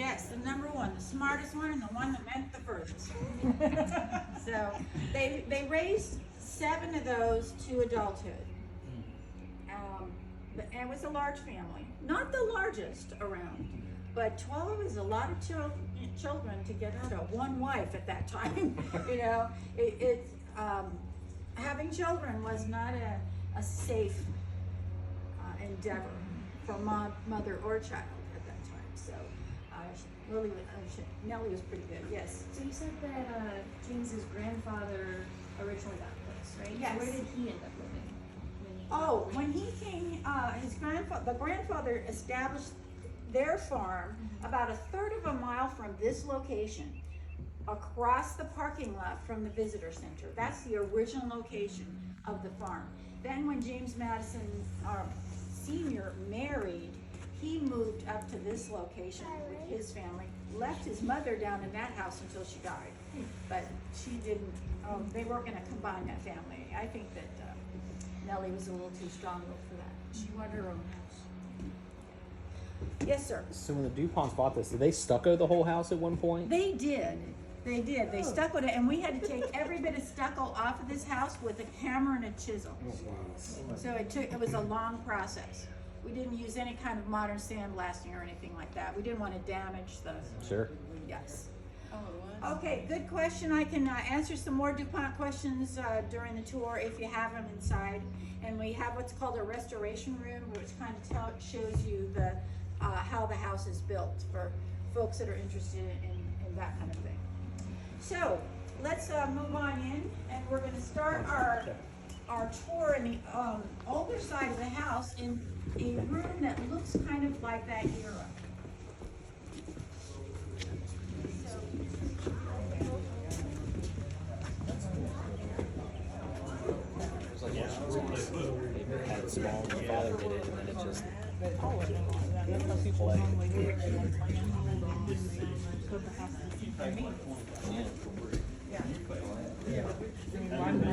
Yes, the number one, the smartest one, and the one that meant the furthest. So they raised 7 of those to adulthood. And it was a large family, not the largest around, but 12 is a lot of children to get out of one wife at that time. You know, having children was not a safe endeavor for mother or child at that time. So Nellie was pretty good. Yes. So you said that James's grandfather originally got this, right? Yes. So where did he end up living? Oh, when he came, the grandfather established their farm about 1/3 of a mile from this location, across the parking lot from the visitor center. That's the original location of the farm. Then when James Madison, Sr. married, he moved up to this location with his family, left his mother down in that house until she died. But she didn't, they weren't gonna combine that family. I think that Nellie was a little too strong for that. She wanted her own house. Yes, sir. So when the DuPonts bought this, did they stucco the whole house at one point? They did. They did. They stuccoed it, and we had to take every bit of stucco off of this house with a hammer and a chisel. So it was a long process. We didn't use any kind of modern sandblasting or anything like that. We didn't want to damage the. Sure. Yes. Okay, good question. I can answer some more DuPont questions during the tour if you have them inside. And we have what's called a restoration room, which kind of shows you the how the house is built for folks that are interested in that kind of thing. So let's move on in, and we're going to start our tour in the older side of the house in a room that looks kind of like that era. Had it small, my father did it, and then it just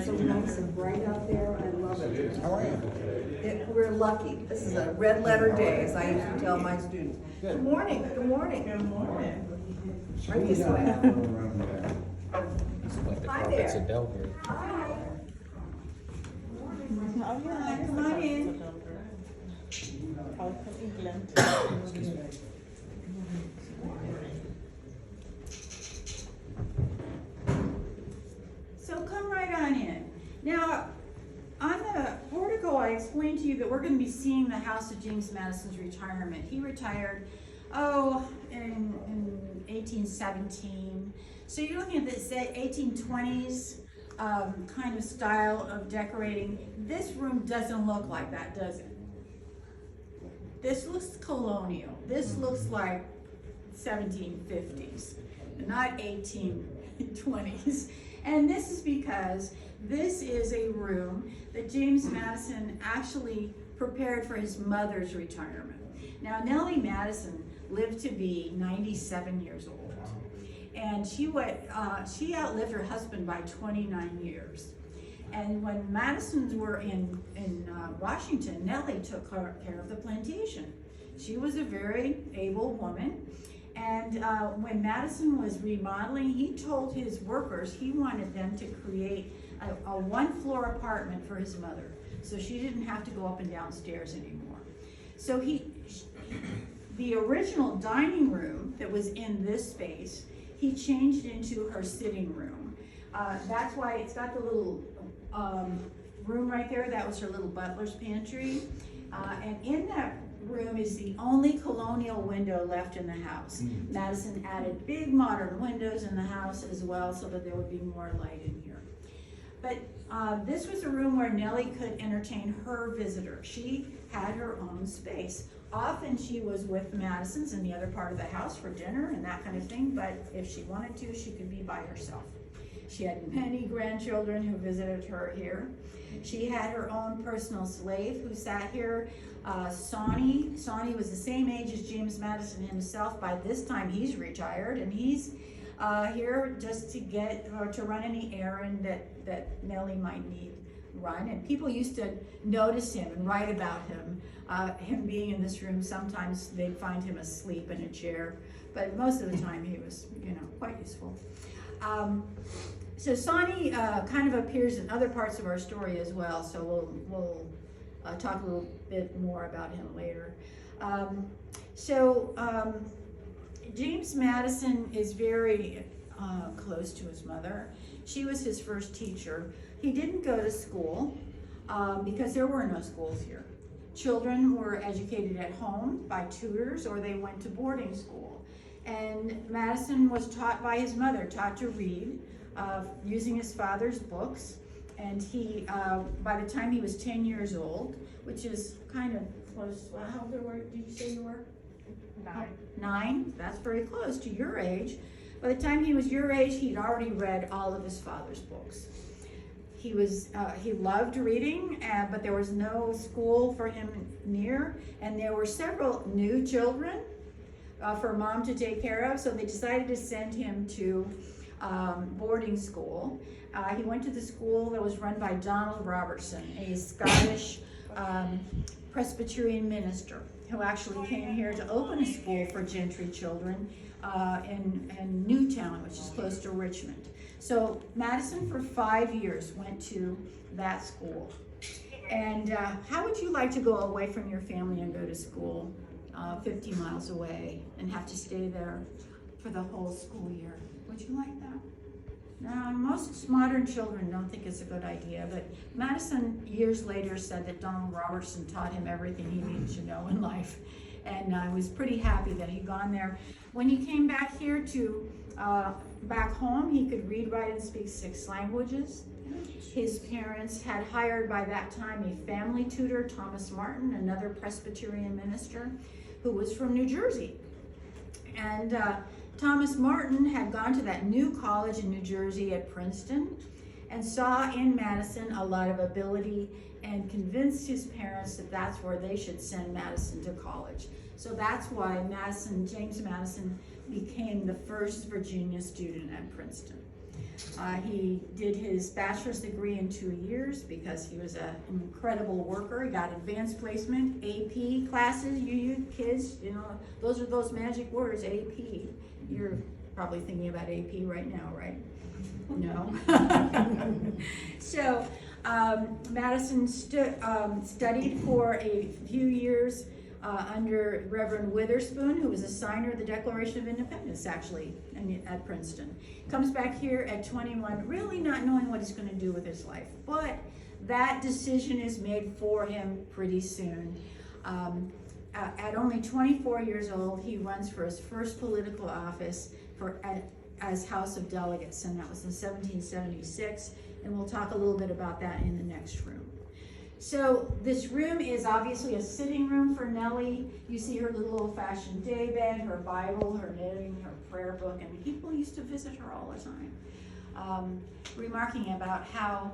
So nice and bright out there. I love it. How are you? We're lucky. This is a red letter day, as I usually tell my students. Good morning. Good morning. Good morning. Right this way. like the Hi carpets there. in Delaware. Hi. Come on in. So come right on in. Now, on the portico, I explained to you that we're going to be seeing the house of James Madison's retirement. He retired, in 1817. So you're looking at this 1820s kind of style of decorating. This room doesn't look like that, does it? This looks colonial. This looks like 1750s, not 1820s. And this is because this is a room that James Madison actually prepared for his mother's retirement. Now, Nellie Madison lived to be 97 years old. And she outlived her husband by 29 years. And when Madisons were in Washington, Nellie took care of the plantation. She was a very able woman. And when Madison was remodeling, he told his workers he wanted them to create a one-floor apartment for his mother, so she didn't have to go up and down stairs anymore. So the original dining room that was in this space, he changed into her sitting room. That's why it's got the little room right there. That was her little butler's pantry. And in that room is the only colonial window left in the house. Madison added big modern windows in the house as well so that there would be more light in here. But this was a room where Nellie could entertain her visitors. She had her own space. Often she was with the Madisons in the other part of the house for dinner and that kind of thing, but if she wanted to, she could be by herself. She had many grandchildren who visited her here. She had her own personal slave who sat here, Sawney. Sawney was the same age as James Madison himself. By this time, he's retired, and he's here just to get or to run any errand that Nellie might need run. And people used to notice him and write about him. Him being in this room, sometimes they'd find him asleep in a chair, but most of the time he was, quite useful. So Sonny kind of appears in other parts of our story as well, so we'll talk a little bit more about him later. James Madison is very close to his mother. She was his first teacher. He didn't go to school because there were no schools here. Children were educated at home by tutors, or they went to boarding school. And Madison was taught by his mother, taught to read using his father's books. And he, by the time he was 10 years old, which is kind of close, well, how old did you say you were? 9. 9, that's very close to your age. By the time he was your age, he'd already read all of his father's books. He loved reading, but there was no school for him near, and there were several new children for mom to take care of, so they decided to send him to boarding school. He went to the school that was run by Donald Robertson, a Scottish Presbyterian minister who actually came here to open a school for gentry children in Newtown, which is close to Richmond. So Madison for 5 years went to that school. And how would you like to go away from your family and go to school 50 miles away and have to stay there for the whole school year? Would you like that? No, most modern children don't think it's a good idea, but Madison years later said that Donald Robertson taught him everything he needed to know in life. And I was pretty happy that he'd gone there. When he came back here to back home, he could read, write, and speak 6 languages. His parents had hired by that time a family tutor, Thomas Martin, another Presbyterian minister who was from New Jersey. And Thomas Martin had gone to that new college in New Jersey at Princeton and saw in Madison a lot of ability and convinced his parents that that's where they should send Madison to college. So that's why James Madison became the first Virginia student at Princeton. He did his bachelor's degree in 2 years because he was an incredible worker. He got advanced placement, AP classes. You kids, those are those magic words, AP. You're probably thinking about AP right now, right? No. So Madison studied for a few years under Reverend Witherspoon, who was a signer of the Declaration of Independence, actually, at Princeton. Comes back here at 21, really not knowing what he's going to do with his life. But that decision is made for him pretty soon. At only 24 years old, he runs for his first political office as House of Delegates, and that was in 1776. And we'll talk a little bit about that in the next room. So this room is obviously a sitting room for Nellie. You see her little old-fashioned daybed, her Bible, her knitting, her prayer book, and people used to visit her all the time, remarking about how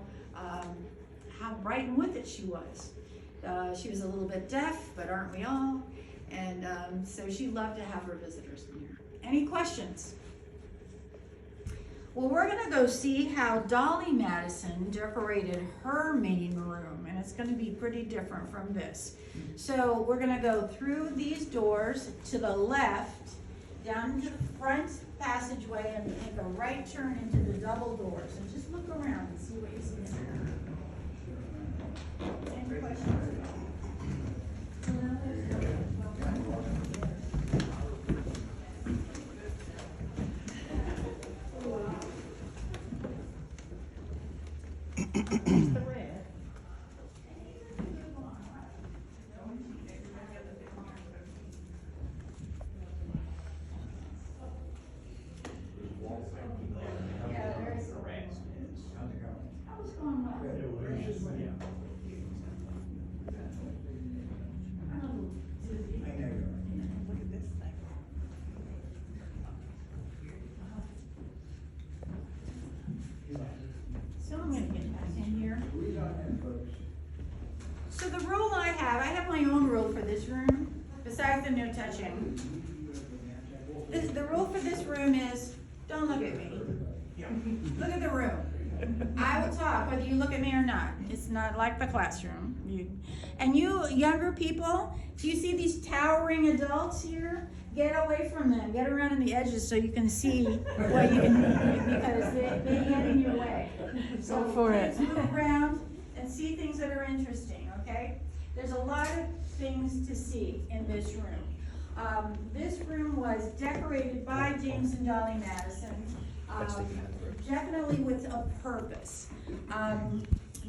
bright and with it she was. She was a little bit deaf, but aren't we all? And so she loved to have her visitors in here. Any questions? Well, we're going to go see how Dolly Madison decorated her main room, and it's going to be pretty different from this. So we're going to go through these doors to the left, down to the front passageway, and make a right turn into the double doors. And just look around and see what you see in there. Any questions? So I'm going to get back in here. So the rule I have my own rule for this room, besides the no touching. The rule for this room is, don't look at me. Look at the room. I will talk whether you look at me or not. It's not like the classroom. And you younger people, do you see these towering adults here? get away from them, get around in the edges so you can see what you can, because they get in your way. So for it. let's move around and see things that are interesting, okay? There's a lot of things to see in this room. This room was decorated by James and Dolly Madison, definitely with a purpose.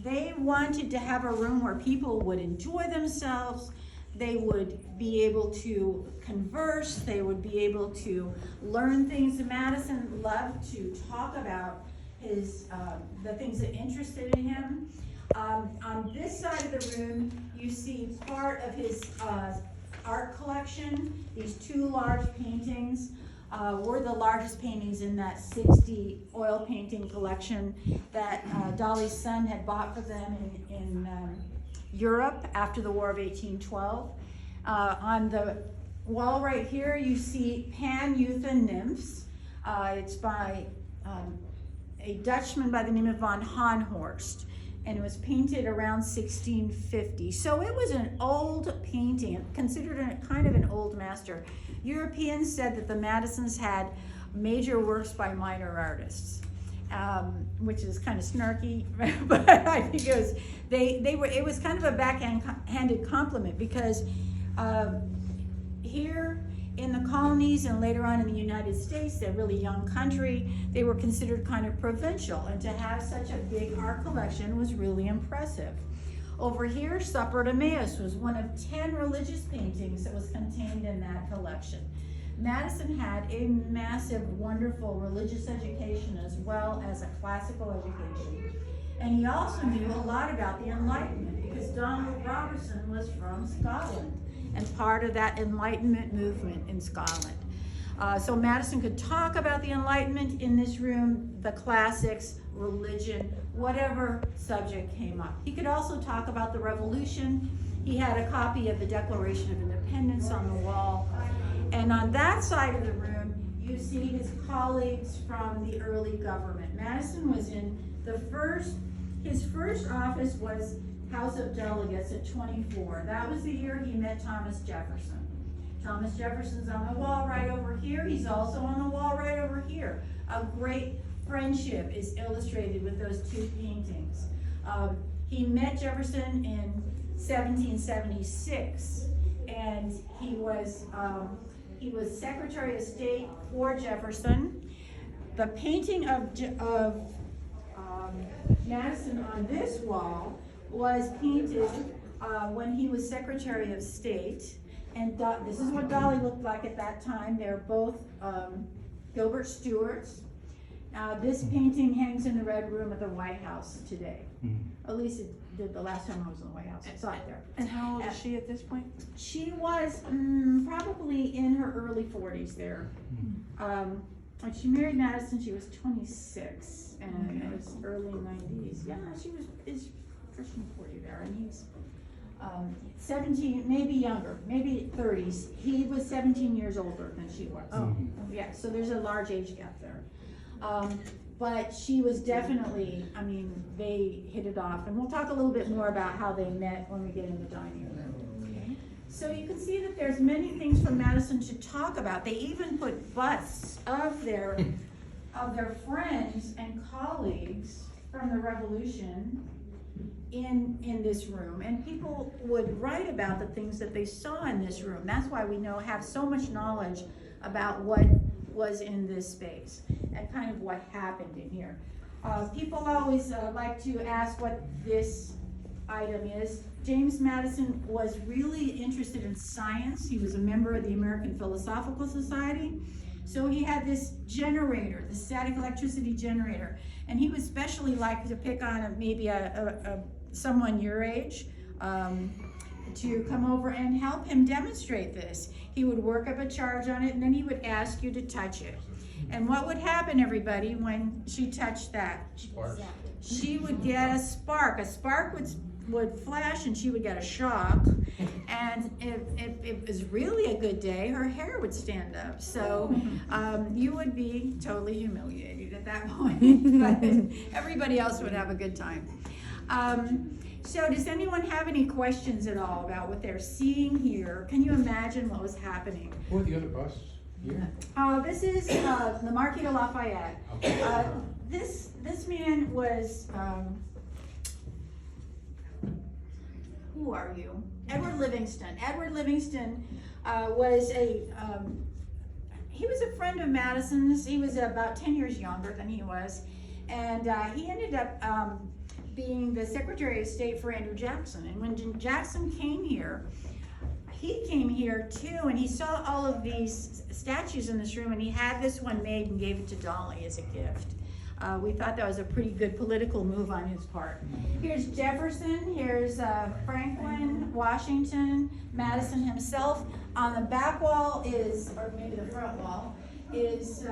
They wanted to have a room where people would enjoy themselves, they would be able to converse, they would be able to learn things. Madison loved to talk about the things that interested in him. On this side of the room, you see part of his art collection. These two large paintings were the largest paintings in that 60 oil painting collection that Dolly's son had bought for them in Europe after the War of 1812. On the wall right here, you see Pan, Youth and Nymphs. It's by a Dutchman by the name of von Honhorst, and it was painted around 1650. So it was an old painting, considered kind of an old master. Europeans said that the Madisons had major works by minor artists. Which is kind of snarky, but I think it was kind of a backhanded compliment, because here in the colonies and later on in the United States, a really young country, they were considered kind of provincial, and to have such a big art collection was really impressive. Over here, Supper at Emmaus was one of 10 religious paintings that was contained in that collection. Madison had a massive, wonderful religious education as well as a classical education. And he also knew a lot about the Enlightenment, because Donald Robertson was from Scotland and part of that Enlightenment movement in Scotland. So Madison could talk about the Enlightenment in this room, the classics, religion, whatever subject came up. He could also talk about the Revolution. He had a copy of the Declaration of Independence on the wall. And on that side of the room, you see his colleagues from the early government. Madison was in his first office was House of Delegates at 24. That was the year he met Thomas Jefferson. Thomas Jefferson's on the wall right over here. He's also on the wall right over here. A great friendship is illustrated with those two paintings. He met Jefferson in 1776, and he was Secretary of State for Jefferson. The painting of Madison on this wall was painted when he was Secretary of State. And this is what Dolly looked like at that time. They're both Gilbert Stuarts. This painting hangs in the Red Room of the White House today. At least it did the last time I was in the White House. I saw it there. And how old is she at this point? She was probably in her early 40s there. When she married Madison, she was 26, and it was early 90s. Yeah, is pushing 40 there, and he's 17, maybe younger, maybe 30s. He was 17 years older than she was. Oh, yeah, so there's a large age gap there. But she was definitely, I mean, they hit it off. And we'll talk a little bit more about how they met when we get in the dining room. Okay. So you can see that there's many things from Madison to talk about. They even put busts of their friends and colleagues from the Revolution in this room. And people would write about the things that they saw in this room. That's why we have so much knowledge about what was in this space and kind of what happened in here. People always like to ask what this item is. James Madison was really interested in science. He was a member of the American Philosophical Society. So he had this generator, the static electricity generator, and he would especially like to pick on maybe someone your age to come over and help him demonstrate this. He would work up a charge on it, and then he would ask you to touch it. And what would happen, everybody, when she touched that? She would get a spark. A spark would flash, and she would get a shock. And if it was really a good day, her hair would stand up. So you would be totally humiliated at that point, but everybody else would have a good time. So does anyone have any questions at all about what they're seeing here? Can you imagine what was happening? Who are the other buses here? This is the Marquis de Lafayette. Okay. This man was, who are you? Edward Livingston. Edward Livingston was he was a friend of Madison's. He was about 10 years younger than he was. And he ended up being the Secretary of State for Andrew Jackson. And when Jackson came here, he came here too, and he saw all of these statues in this room, and he had this one made and gave it to Dolly as a gift. We thought that was a pretty good political move on his part. Here's Jefferson, here's Franklin, Washington, Madison himself. On the back wall is, or maybe the front wall, is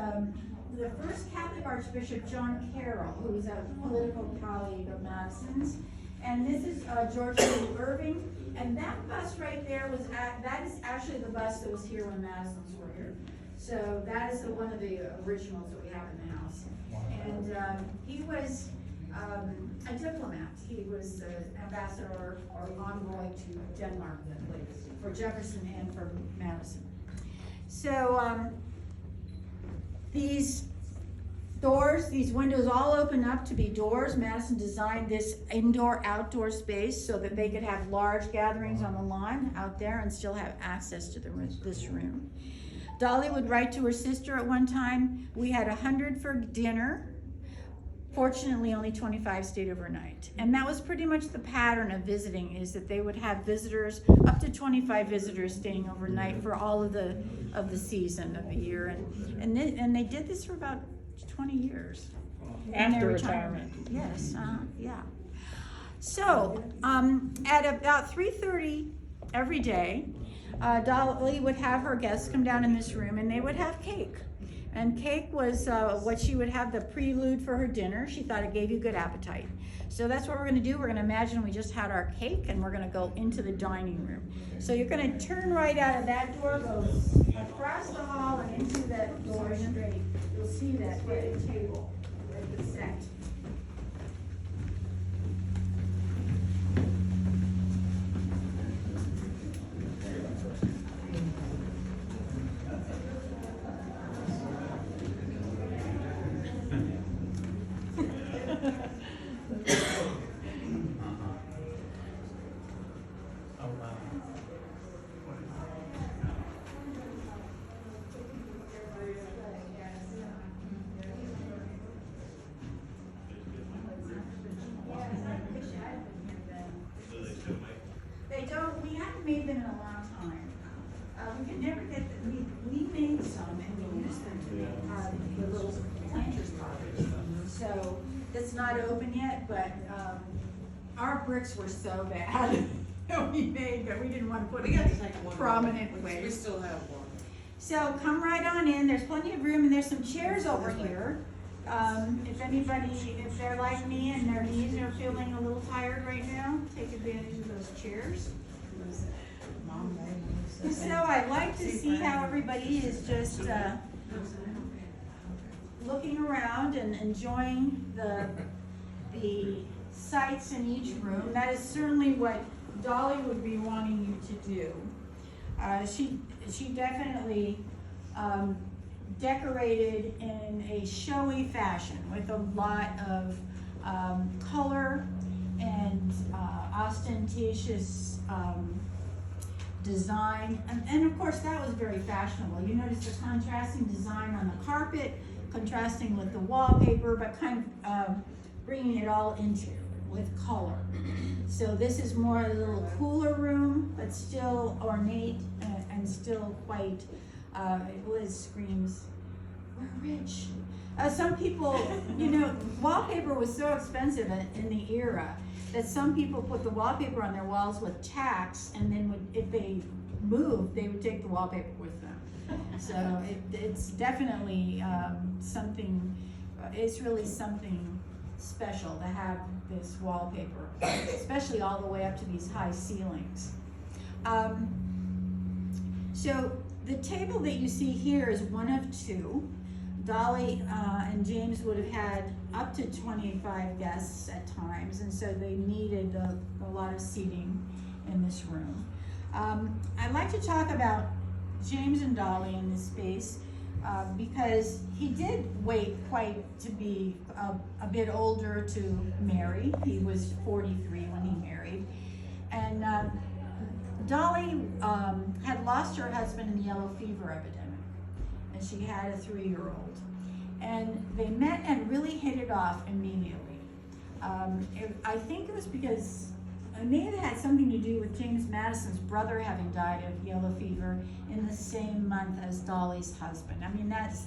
the first Catholic Archbishop John Carroll, who was a political colleague of Madison's. And this is George W. Irving. And that bus right there was that is actually the bus that was here when Madison's were here. So that is one of the originals that we have in the house. And he was a diplomat. He was ambassador or envoy to Denmark for Jefferson and for Madison. So these doors, these windows all open up to be doors. Madison designed this indoor-outdoor space so that they could have large gatherings on the lawn out there and still have access to this room. Dolly would write to her sister at one time, we had 100 for dinner. Fortunately, only 25 stayed overnight. And that was pretty much the pattern of visiting, is that they would have visitors, up to 25 visitors staying overnight for all of the season of the year. And they did this for about 20 years. After retirement. Yes, yeah. So, at about 3:30 every day, Dolly would have her guests come down in this room, and they would have cake. And cake was what she would have the prelude for her dinner. She thought it gave you good appetite. So that's what we're gonna do. We're gonna imagine we just had our cake, and we're gonna go into the dining room. So you're gonna turn right out of that door, go across the hall and into that door straight. You'll see that big table at the set. They don't, we haven't made them in a long time. We could never get them, we made some and we used them to make the little planters cottage. So it's not open yet, but our bricks were so bad that we made that we didn't want to put it in prominent ways. We still have one. So come right on in, there's plenty of room and there's some chairs over here. If anybody, if they're like me and their knees are feeling a little tired right now, take advantage of those chairs. So I'd like to see how everybody is just looking around and enjoying the sights in each room. That is certainly what Dolly would be wanting you to do. She definitely decorated in a showy fashion with a lot of color and ostentatious design. And of course that was very fashionable. You notice the contrasting design on the carpet, contrasting with the wallpaper, but kind of bringing it all into with color. So this is more a little cooler room, but still ornate and still quite, Liz screams, we're rich. Some people, you know, wallpaper was so expensive in the era that some people put the wallpaper on their walls with tacks, and then if they moved, they would take the wallpaper with them. So it's definitely something, it's really something special to have this wallpaper, especially all the way up to these high ceilings. So the table that you see here is one of two. Dolly and James would have had up to 25 guests at times, and so they needed a lot of seating in this room. I'd like to talk about James and Dolly in this space because he did wait quite to be a bit older to marry. He was 43 when he married. And Dolly had lost her husband in the yellow fever epidemic, and she had a 3-year-old. And they met and really hit it off immediately. I think it was because it may have had something to do with James Madison's brother having died of yellow fever in the same month as Dolly's husband. I mean, that's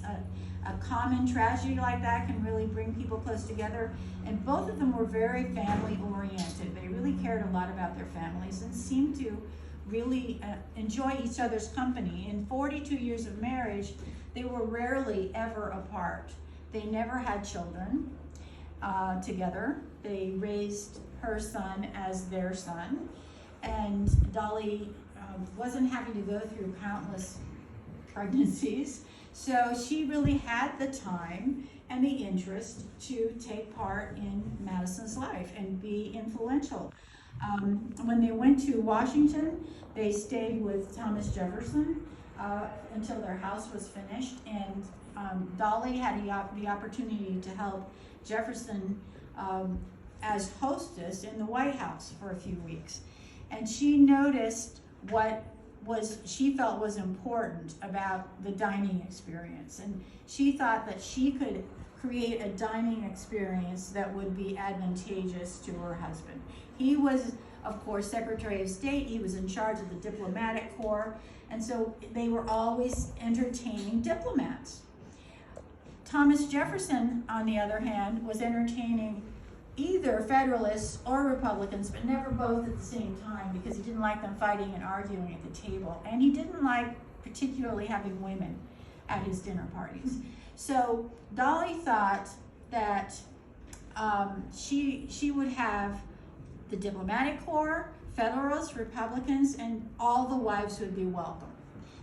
a common tragedy like that can really bring people close together. And both of them were very family oriented. They really cared a lot about their families and seemed to really enjoy each other's company. In 42 years of marriage, they were rarely ever apart. They never had children together. They raised her son as their son, and Dolly wasn't having to go through countless pregnancies, so she really had the time and the interest to take part in Madison's life and be influential. When they went to Washington, they stayed with Thomas Jefferson until their house was finished, and Dolly had the opportunity to help Jefferson as hostess in the White House for a few weeks. And she noticed what she felt was important about the dining experience. And she thought that she could create a dining experience that would be advantageous to her husband. He was, of course, Secretary of State. He was in charge of the diplomatic corps. And so they were always entertaining diplomats. Thomas Jefferson, on the other hand, was entertaining either Federalists or Republicans, but never both at the same time, because he didn't like them fighting and arguing at the table. And he didn't like particularly having women at his dinner parties. So Dolly thought that she would have the diplomatic corps, Federalists, Republicans, and all the wives would be welcome.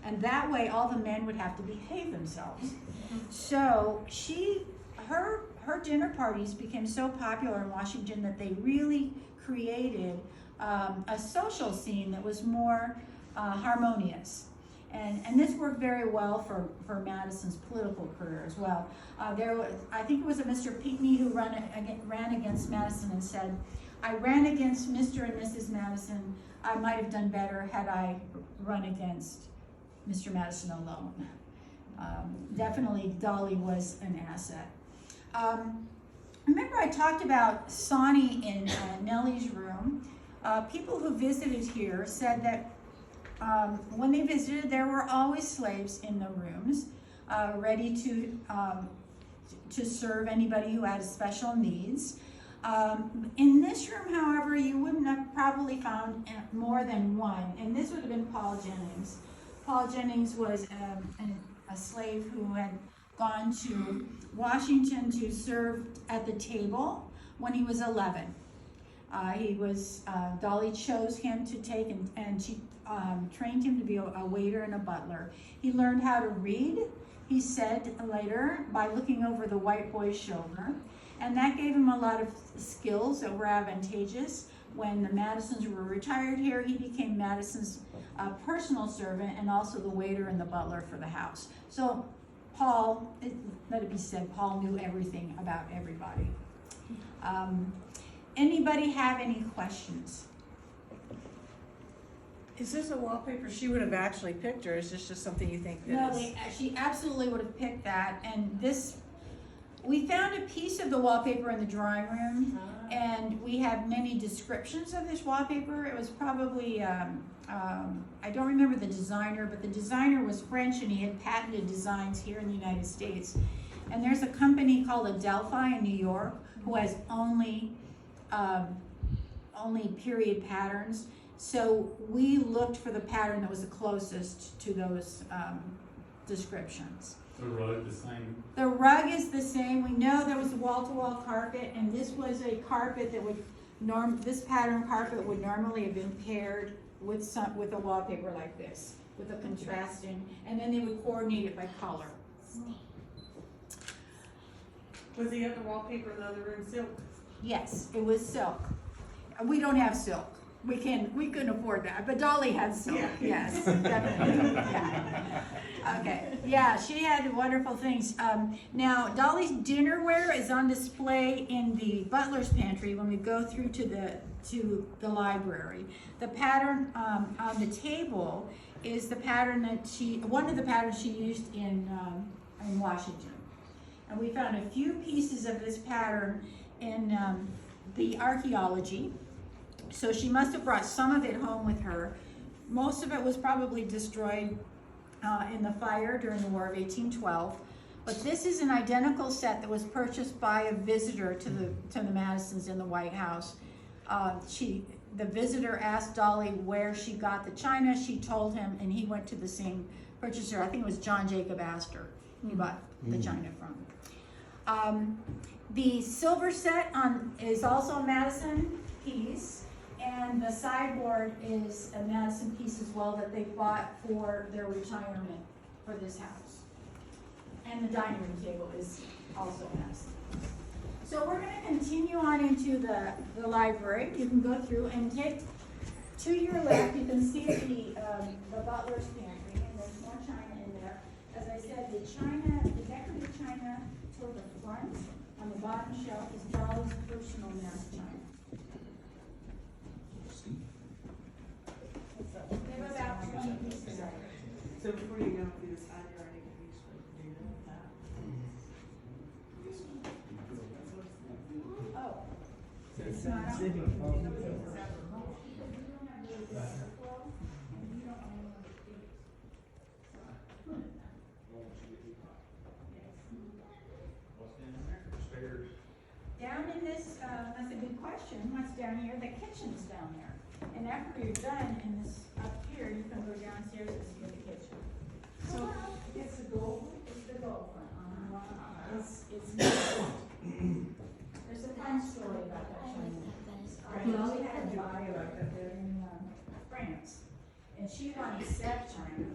And that way all the men would have to behave themselves. So her dinner parties became so popular in Washington that they really created a social scene that was more harmonious. And this worked very well for Madison's political career as well. I think it was a Mr. Pinckney who ran against Madison and said, "I ran against Mr. and Mrs. Madison. I might have done better had I run against Mr. Madison alone." Definitely Dolly was an asset. Remember I talked about Sonny in Nellie's room. People who visited here said that when they visited, there were always slaves in the rooms, ready to serve anybody who had special needs. In this room, however, you wouldn't have probably found more than one, and this would have been Paul Jennings. Paul Jennings was a slave who had gone to Washington to serve at the table when he was 11. Dolly chose him to take, and she trained him to be a waiter and a butler. He learned how to read, he said later, by looking over the white boy's shoulder, and that gave him a lot of skills that were advantageous. When the Madisons were retired here, he became Madison's personal servant and also the waiter and the butler for the house. So Paul, let it be said, Paul knew everything about everybody. Anybody have any questions? Is this a wallpaper she would have actually picked, or is this just something you think that No, is? she absolutely would have picked that. And we found a piece of the wallpaper in the drawing room, and we have many descriptions of this wallpaper. It was probably, I don't remember the designer, but the designer was French, and he had patented designs here in the United States. And there's a company called Adelphi in New York who has only period patterns. So we looked for the pattern that was the closest to those descriptions. The rug the same? The rug is the same. We know there was a wall-to-wall carpet, and this was a carpet that would this pattern carpet would normally have been paired with a wallpaper like this, with a contrasting, and then they would coordinate it by color. Was the other wallpaper in the other room silk? Yes, it was silk. We don't have silk. We couldn't afford that, but Dolly had silk, Yeah. yes, definitely, yeah. Okay, yeah, she had wonderful things. Now, Dolly's dinnerware is on display in the butler's pantry when we go through to the library. The pattern, on the table is the pattern that one of the patterns she used in Washington. And we found a few pieces of this pattern in the archaeology. So she must have brought some of it home with her. Most of it was probably destroyed in the fire during the War of 1812. But this is an identical set that was purchased by a visitor to the Madisons in the White House. The visitor asked Dolly where she got the china. She told him, and he went to the same purchaser. I think it was John Jacob Astor. He bought the china from. The silver set is also a Madison piece, and the sideboard is a Madison piece as well that they bought for their retirement for this house. And the dining room table is also Madison. So we're going to continue on into the library. You can go through and take to your left. You can see the butler's pantry, and there's more china in there. As I said, the decorative china toward the front on the bottom shelf is Dolly's personal nest china. They have about 20 pieces of it. So before you go through the side yard, you can use for doing that. Oh. It's not on. Down in this, that's a good question. What's down here? The kitchen's down there. And after you're done in this up here, you can go downstairs and see the kitchen. So it's the gold. It's the gold one. It's there's a fun story about that china. Well, we had a buyer up there in France, and she wanted set china.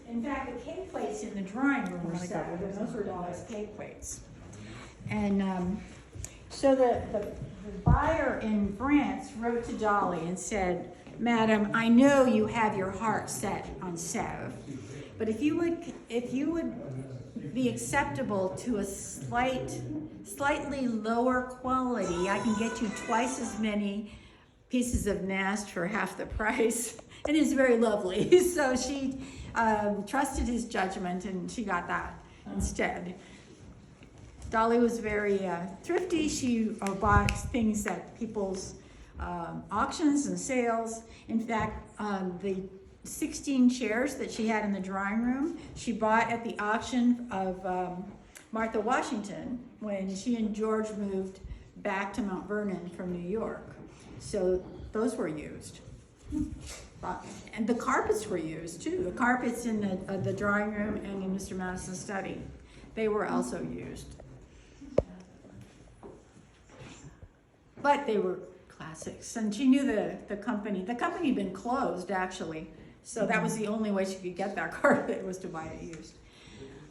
In fact, the cake plates in the drawing room were set, and those were Dolly's cake plates. And so the buyer in France wrote to Dolly and said, "Madam, I know you have your heart set on Sèvres, but if you would be acceptable to a slightly lower quality, I can get you twice as many pieces of nast for half the price." And it's very lovely. So she trusted his judgment, and she got that instead. Dolly was very thrifty. She bought things at people's auctions and sales. In fact, the 16 chairs that she had in the drawing room, she bought at the auction of Martha Washington when she and George moved back to Mount Vernon from New York. So those were used. And the carpets were used too. The carpets in the drawing room and in Mr. Madison's study, they were also used. But they were classics, and she knew the company. The company had been closed, actually, so that was the only way she could get that carpet, was to buy it used.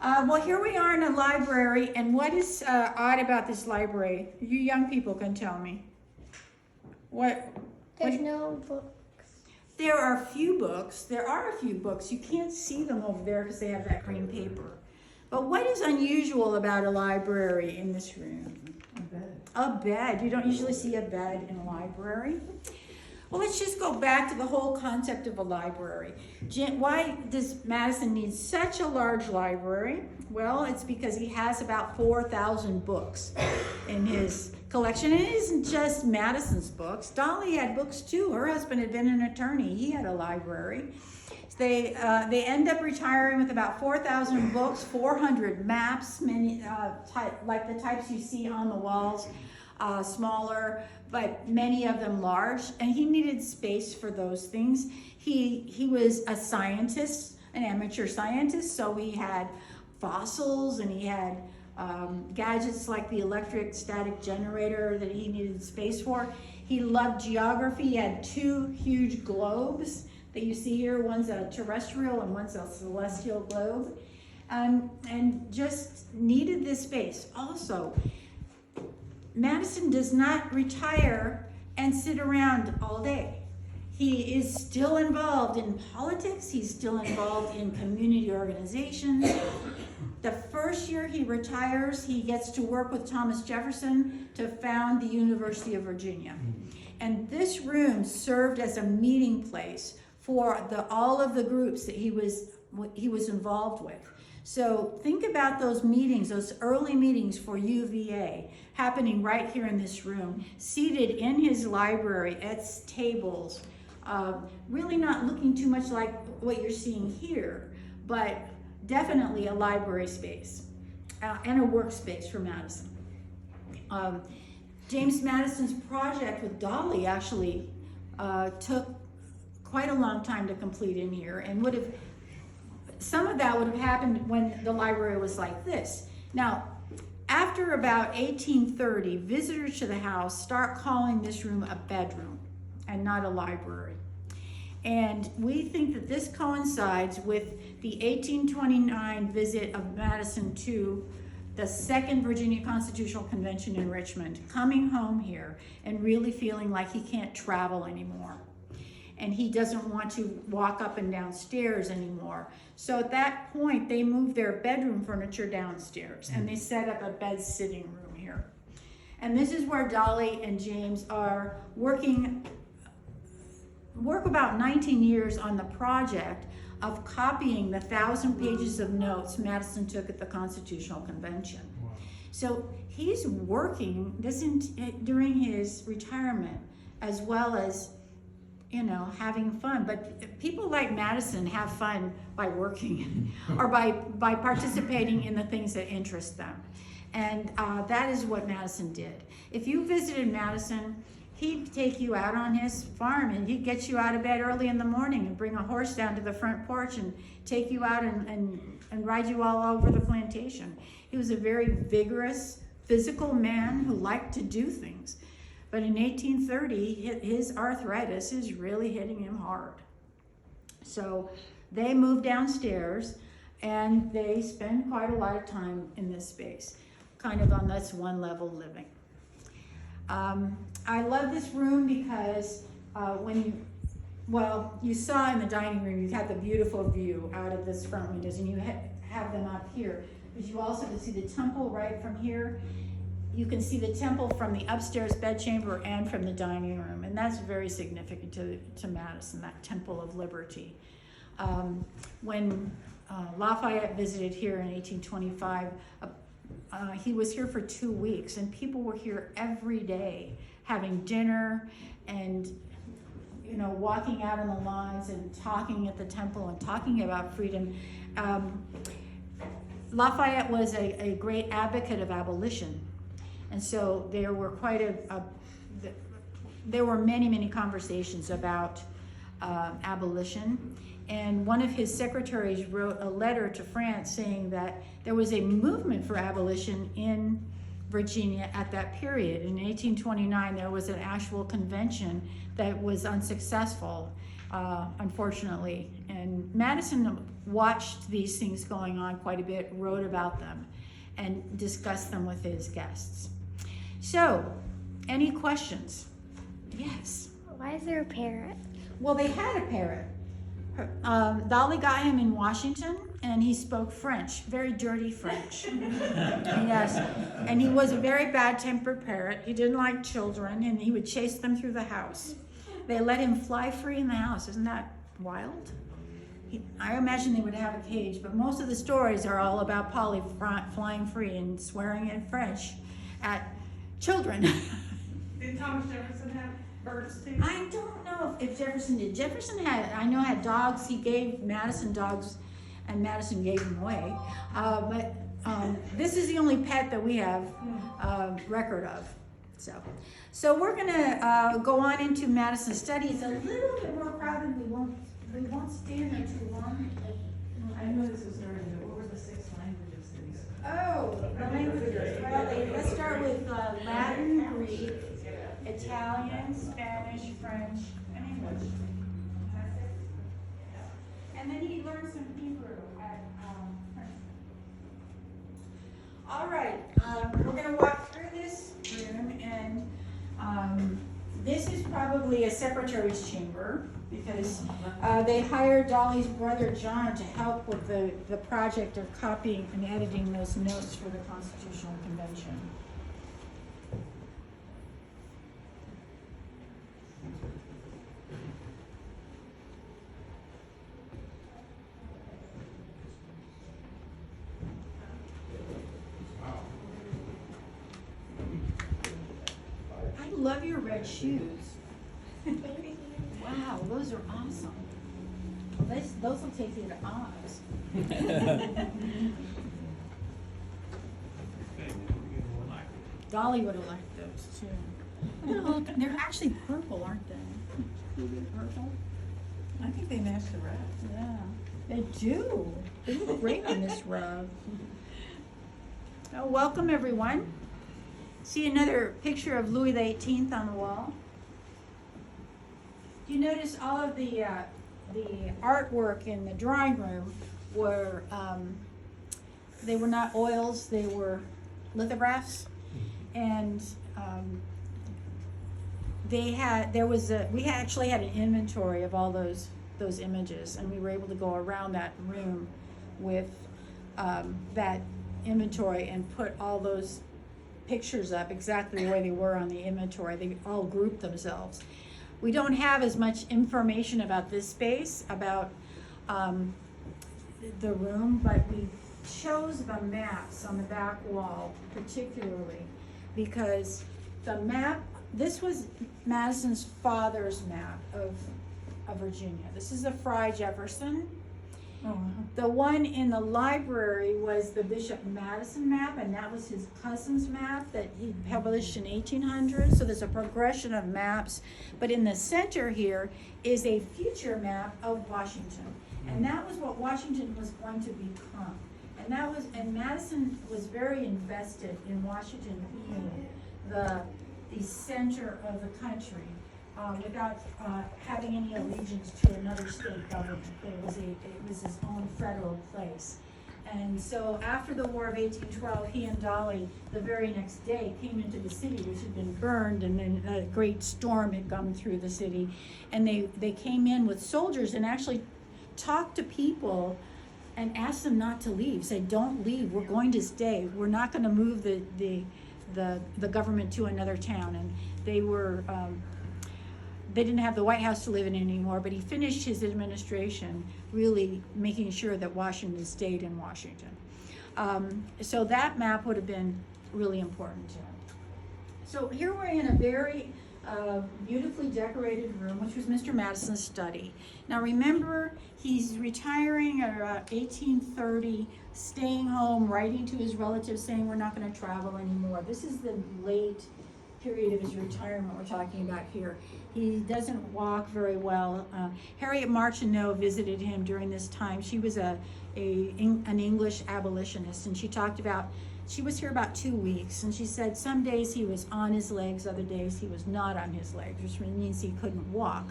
Well, here we are in a library, and what is odd about this library? You young people can tell me. There's no books. There are a few books. There are a few books. You can't see them over there because they have that green paper. But what is unusual about a library in this room? A bed. You don't usually see a bed in a library. Well, let's just go back to the whole concept of a library. Why does Madison need such a large library? Well, it's because he has about 4,000 books in his collection. And it isn't just Madison's books. Dolly had books too. Her husband had been an attorney. He had a library. They end up retiring with about 4,000 books, 400 maps, many like the types you see on the walls, smaller, but many of them large. And he needed space for those things. He was a scientist, an amateur scientist, so he had fossils and he had gadgets like the electric static generator that he needed space for. He loved geography. He had 2 huge globes that you see here. One's a terrestrial and one's a celestial globe. and just needed this space. Also, Madison does not retire and sit around all day. He is still involved in politics. He's still involved in community organizations. The first year he retires, he gets to work with Thomas Jefferson to found the University of Virginia. And this room served as a meeting place for all of the groups that he was involved with. So think about those meetings, those early meetings for UVA happening right here in this room, seated in his library at tables, really not looking too much like what you're seeing here, but definitely a library space and a workspace for Madison. James Madison's project with Dolly actually took quite a long time to complete in here, and some of that would have happened when the library was like this. Now, after about 1830, visitors to the house start calling this room a bedroom and not a library. And we think that this coincides with the 1829 visit of Madison to the Second Virginia Constitutional Convention in Richmond, coming home here and really feeling like he can't travel anymore. And he doesn't want to walk up and down stairs anymore. So at that point, they moved their bedroom furniture downstairs and they set up a bed sitting room here. And this is where Dolly and James are work about 19 years on the project of copying the 1,000 pages of notes Madison took at the Constitutional Convention. So he's working during his retirement as well as having fun. But people like Madison have fun by working or by participating in the things that interest them. And that is what Madison did. If you visited Madison, he'd take you out on his farm and he'd get you out of bed early in the morning and bring a horse down to the front porch and take you out and ride you all over the plantation. He was a very vigorous, physical man who liked to do things. But in 1830, his arthritis is really hitting him hard. So they moved downstairs and they spend quite a lot of time in this space, kind of on this one level living. I love this room because you saw in the dining room, you had the beautiful view out of this front windows, and you have them up here. But you also can see the temple right from here. You can see the temple from the upstairs bedchamber and from the dining room, and that's very significant to Madison, that Temple of Liberty. When Lafayette visited here in 1825, he was here for 2 weeks, and people were here every day having dinner and walking out on the lawns and talking at the temple and talking about freedom. Lafayette was a great advocate of abolition, and so there were there were many conversations about abolition. And one of his secretaries wrote a letter to France saying that there was a movement for abolition in Virginia at that period. In 1829, there was an actual convention that was unsuccessful, unfortunately. And Madison watched these things going on quite a bit, wrote about them, and discussed them with his guests. So, any questions? Yes. Why is there a parrot? Well, they had a parrot. Dolly got him in Washington, and he spoke French, very dirty French. Yes, and he was a very bad-tempered parrot. He didn't like children, and he would chase them through the house. They let him fly free in the house. Isn't that wild? I imagine they would have a cage, but most of the stories are all about Polly flying free and swearing in French at children. Did Thomas Jefferson have birds too? I don't know if Jefferson did. Jefferson had dogs. He gave Madison dogs, and Madison gave them away. But this is the only pet that we have record of. So we're gonna go on into Madison's study. It's a little bit more crowded. We won't stay in there too long. I know this was during what were the 6 languages that he spoke? Oh, the languages. Well, let's start with Latin, Greek, Italian, Spanish, French, and English. And then he learned some Hebrew at Princeton. All right, we're gonna walk through this room, and this is probably a secretary's chamber, because they hired Dolly's brother John to help with the project of copying and editing those notes for the Constitutional Convention. I love your red shoes. Wow, those are awesome. Well, those will take you to Oz. Dolly would have liked those too. They're actually purple, aren't they? Purple? I think they match the rest. Yeah, they do. They look great on this rug. Oh, welcome everyone. See another picture of Louis XVIII on the wall. You notice all of the artwork in the drawing room were they were not oils, they were lithographs, and we actually had an inventory of all those images, and we were able to go around that room with that inventory and put all those pictures up exactly the way they were on the inventory. They all grouped themselves. We don't have as much information about this space, about the room, but we chose the maps on the back wall particularly because the map, this was Madison's father's map of Virginia. This is the Fry Jefferson. The one in the library was the Bishop Madison map, and that was his cousin's map that he published in 1800. So there's a progression of maps, but in the center here is a future map of Washington, and that was what Washington was going to become. And Madison was very invested in Washington being the center of the country. Without having any allegiance to another state government. It was his own federal place. And so after the War of 1812, he and Dolly, the very next day, came into the city, which had been burned, and then a great storm had come through the city. And they came in with soldiers and actually talked to people and asked them not to leave, said, don't leave, we're going to stay. We're not gonna move the government to another town. And they were, they didn't have the White House to live in anymore, but he finished his administration really making sure that Washington stayed in Washington. So that map would have been really important to him. So here we're in a very beautifully decorated room, which was Mr. Madison's study. Now remember, he's retiring at 1830, staying home, writing to his relatives saying we're not going to travel anymore. This is the late period of his retirement we're talking about here. He doesn't walk very well. Harriet Martineau visited him during this time. She was an English abolitionist, and she talked about, she was here about 2 weeks, and she said some days he was on his legs, other days he was not on his legs, which means he couldn't walk.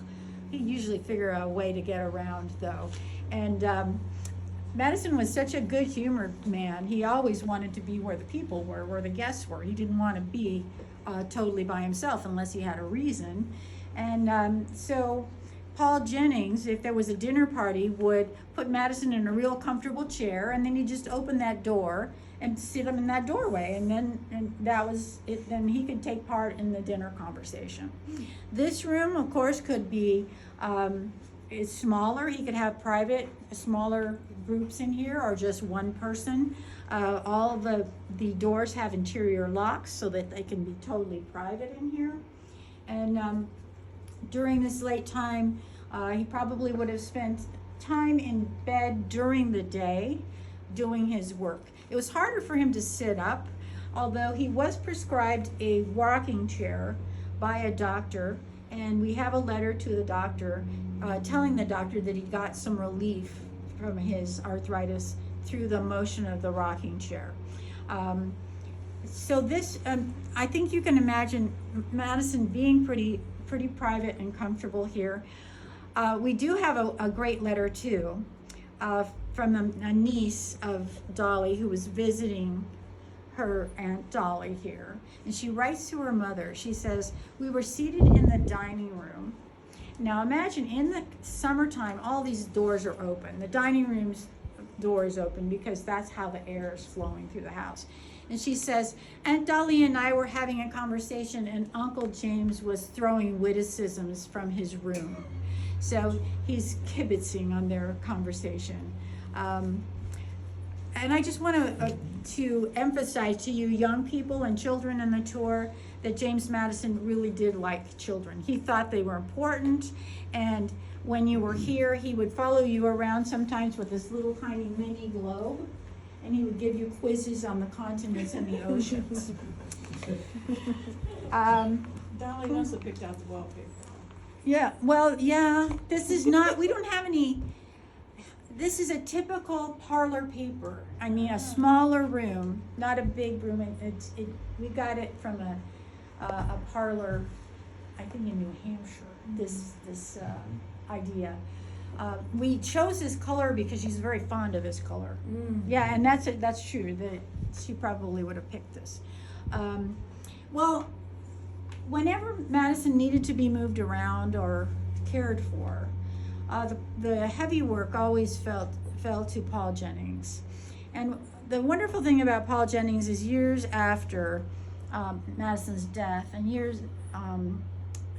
He'd usually figure out a way to get around though. And Madison was such a good-humored man. He always wanted to be where the people were, where the guests were. He didn't want to be totally by himself unless he had a reason. And so Paul Jennings, if there was a dinner party, would put Madison in a real comfortable chair, and then he'd just open that door and sit him in that doorway, and that was it. Then he could take part in the dinner conversation. This room, of course, could be is smaller. He could have private, smaller groups in here, or just one person. All the doors have interior locks so that they can be totally private in here. And during this late time, he probably would have spent time in bed during the day doing his work. It was harder for him to sit up, although he was prescribed a rocking chair by a doctor, and we have a letter to the doctor telling the doctor that he got some relief from his arthritis through the motion of the rocking chair. So this, I think you can imagine Madison being pretty private and comfortable here. We do have a great letter too from a niece of Dolly who was visiting her Aunt Dolly here, and she writes to her mother. She says, "We were seated in the dining room." Now imagine in the summertime, all these doors are open. The dining room's door is open because that's how the air is flowing through the house. And she says, "Aunt Dolly and I were having a conversation, and Uncle James was throwing witticisms from his room." So he's kibitzing on their conversation. And I just want to emphasize to you young people and children in the tour that James Madison really did like children. He thought they were important, and when you were here, he would follow you around sometimes with this little tiny mini globe, and he would give you quizzes on the continents and the oceans. Dolly must have picked out the wallpaper. Yeah, well, yeah, this is not, we don't have any, this is a typical parlor paper. I mean, a smaller room, not a big room. We got it from a parlor, I think in New Hampshire, this idea. We chose this color because she's very fond of this color. Yeah, and that's true, that she probably would have picked this. Well, whenever Madison needed to be moved around or cared for, the heavy work always fell to Paul Jennings. And the wonderful thing about Paul Jennings is years after Madison's death, and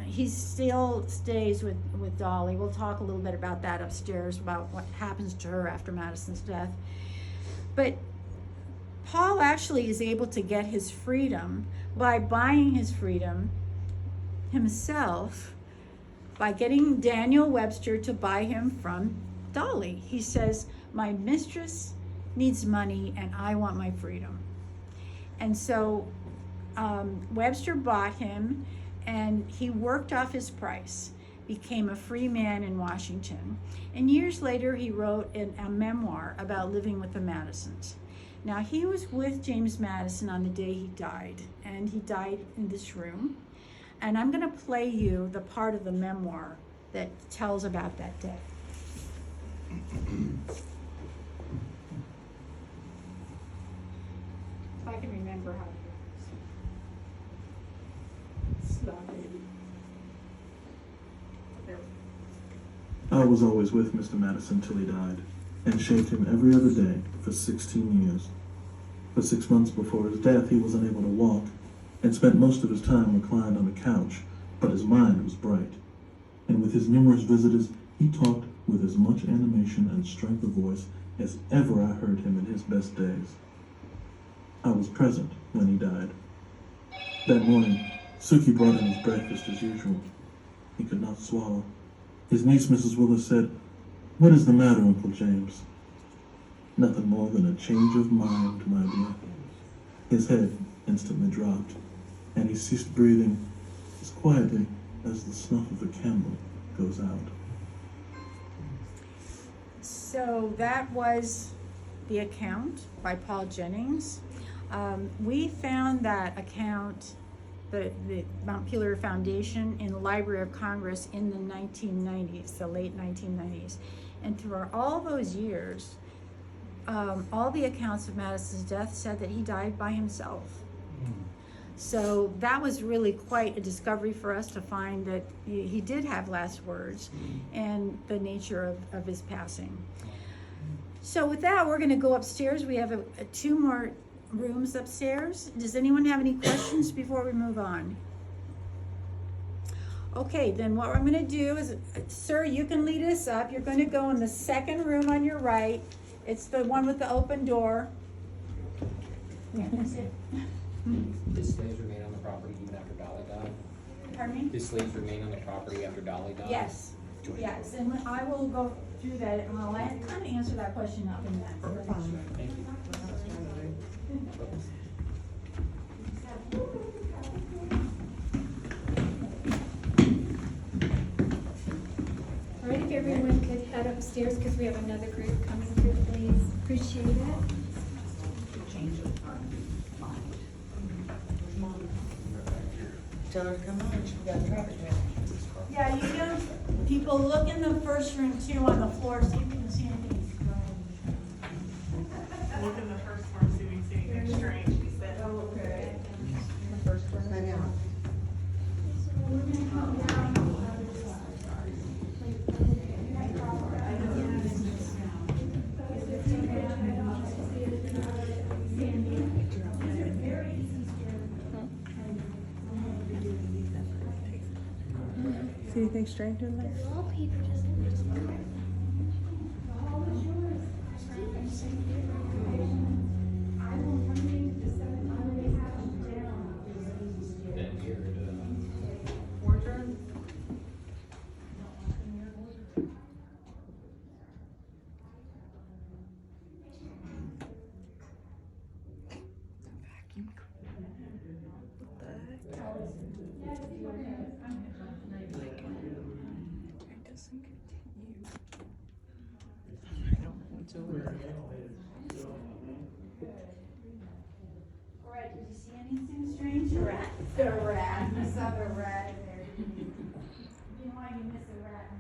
he still stays with Dolly. We'll talk a little bit about that upstairs, about what happens to her after Madison's death. But Paul actually is able to get his freedom by buying his freedom himself, by getting Daniel Webster to buy him from Dolly. He says, "My mistress needs money and I want my freedom." And so Webster bought him, and he worked off his price, became a free man in Washington. And years later, he wrote a memoir about living with the Madisons. Now, he was with James Madison on the day he died, and he died in this room. And I'm going to play you the part of the memoir that tells about that day. If I can remember how to do this. Stop, baby. There. I was always with Mr. Madison till he died, and shaved him every other day for 16 years. For 6 months before his death, he was unable to walk, and spent most of his time reclined on a couch, but his mind was bright. And with his numerous visitors, he talked with as much animation and strength of voice as ever I heard him in his best days. I was present when he died. That morning, Suki brought him his breakfast as usual. He could not swallow. His niece, Mrs. Willis, said, "What is the matter, Uncle James?" "Nothing more than a change of mind, my dear." His head instantly dropped, and he ceased breathing as quietly as the snuff of a candle goes out. So that was the account by Paul Jennings. We found that account, the Montpelier Foundation, in the Library of Congress in the 1990s, the late 1990s. And through all those years, all the accounts of Madison's death said that he died by himself. So that was really quite a discovery for us to find that he did have last words and the nature of his passing. So with that, we're going to go upstairs. We have 2 more rooms upstairs. Does anyone have any questions before we move on? Okay, then what I'm going to do is, sir, you can lead us up. You're going to go in the second room on your right. It's the one with the open door. His slaves remain on the property even after Dolly died? Pardon me? His slaves remain on the property after Dolly died? Yes, yes, and I will go through that, and I'll kind of answer that question up in that. Thank you. All right, if everyone could head upstairs because we have another group coming through, please. Appreciate it. Tell her to come on, she got traffic jam. Yeah, you young people, look in the first room too on the floor, see if you can see anything. Look in the first one, see if we see anything strange, he said. See anything strange in there? Wallpaper doesn't look good. All right, did you see anything strange? The rat. The rat. I saw the rat in there. You know why you miss a rat in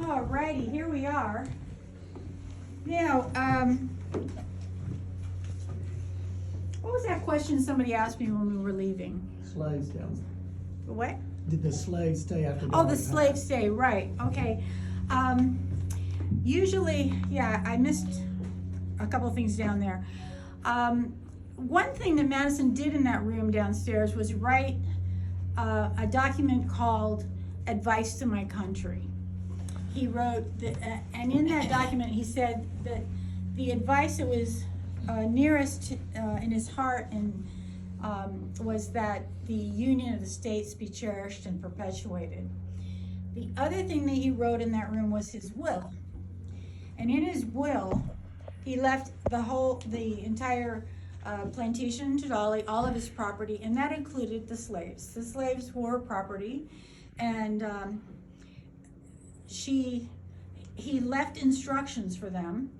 there? All righty, here we are. Now, what was that question somebody asked me when we were leaving? Slaves down. What? Did the slaves stay after? Oh, the Dolly slave passed? stay, right, okay. Usually, yeah, I missed a couple things down there. One thing that Madison did in that room downstairs was write a document called Advice to My Country. He wrote, and in that document he said that the advice that was nearest in his heart and was that the union of the states be cherished and perpetuated. The other thing that he wrote in that room was his will. And in his will, he left the entire plantation to Dolly, all of his property, and that included the slaves. The slaves were property, and he left instructions for them.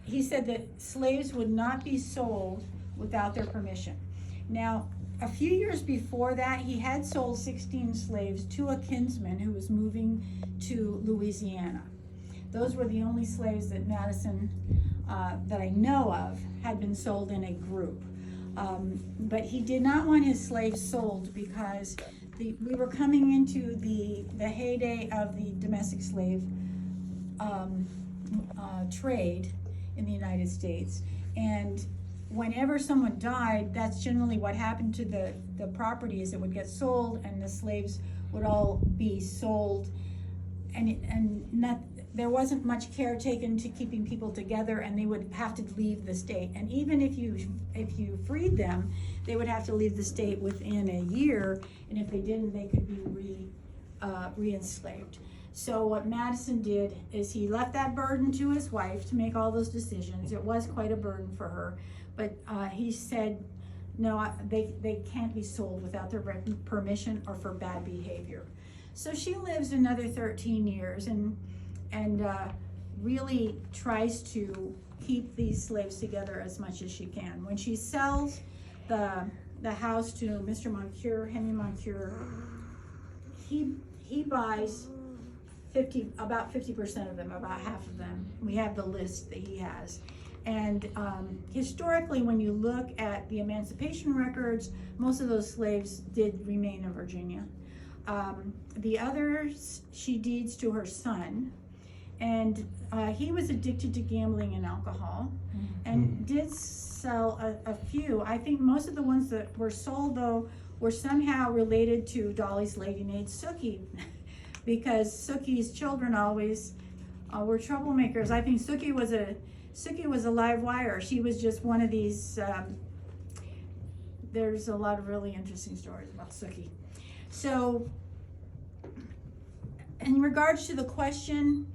He said that slaves would not be sold without their permission. Now, a few years before that, he had sold 16 slaves to a kinsman who was moving to Louisiana. Those were the only slaves that Madison, that I know of, had been sold in a group. But he did not want his slaves sold because we were coming into the heyday of the domestic slave trade in the United States. And whenever someone died, that's generally what happened to the properties. It would get sold and the slaves would all be sold, and there wasn't much care taken to keeping people together, and they would have to leave the state. And even if you freed them, they would have to leave the state within a year, and if they didn't, they could be re-enslaved. So what Madison did is he left that burden to his wife to make all those decisions. It was quite a burden for her, but he said, no, they can't be sold without their permission or for bad behavior. So she lives another 13 years and really tries to keep these slaves together as much as she can. When she sells the house to Mr. Montpelier, Henry Montpelier, he buys about 50% of them, about half of them. We have the list that he has. And historically, when you look at the emancipation records, most of those slaves did remain in Virginia. The others she deeds to her son, and he was addicted to gambling and alcohol, and did sell a few. I think most of the ones that were sold, though, were somehow related to Dolly's lady maid Sookie, because Sookie's children always were troublemakers. I think Sookie was a live wire. She was just one of these. There's a lot of really interesting stories about Sookie. So, in regards to the question,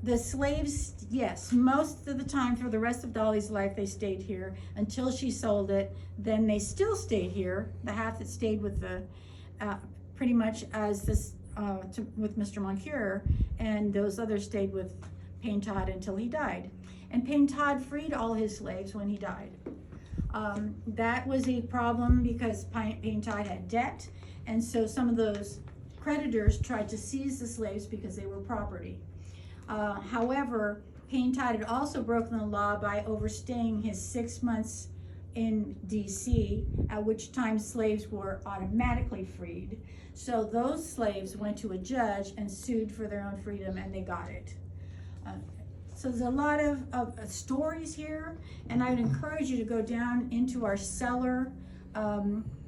the slaves, yes, most of the time for the rest of Dolly's life, they stayed here until she sold it. Then they still stayed here, the half that stayed with the, pretty much as this, with Mr. Moncure, and those others stayed with Payne Todd until he died. And Payne Todd freed all his slaves when he died. That was a problem because Payne Todd had debt, and so some of those creditors tried to seize the slaves because they were property. However, Payne Todd had also broken the law by overstaying his 6 months in DC, at which time slaves were automatically freed. So those slaves went to a judge and sued for their own freedom, and they got it. So there's a lot of stories here, and I would encourage you to go down into our cellar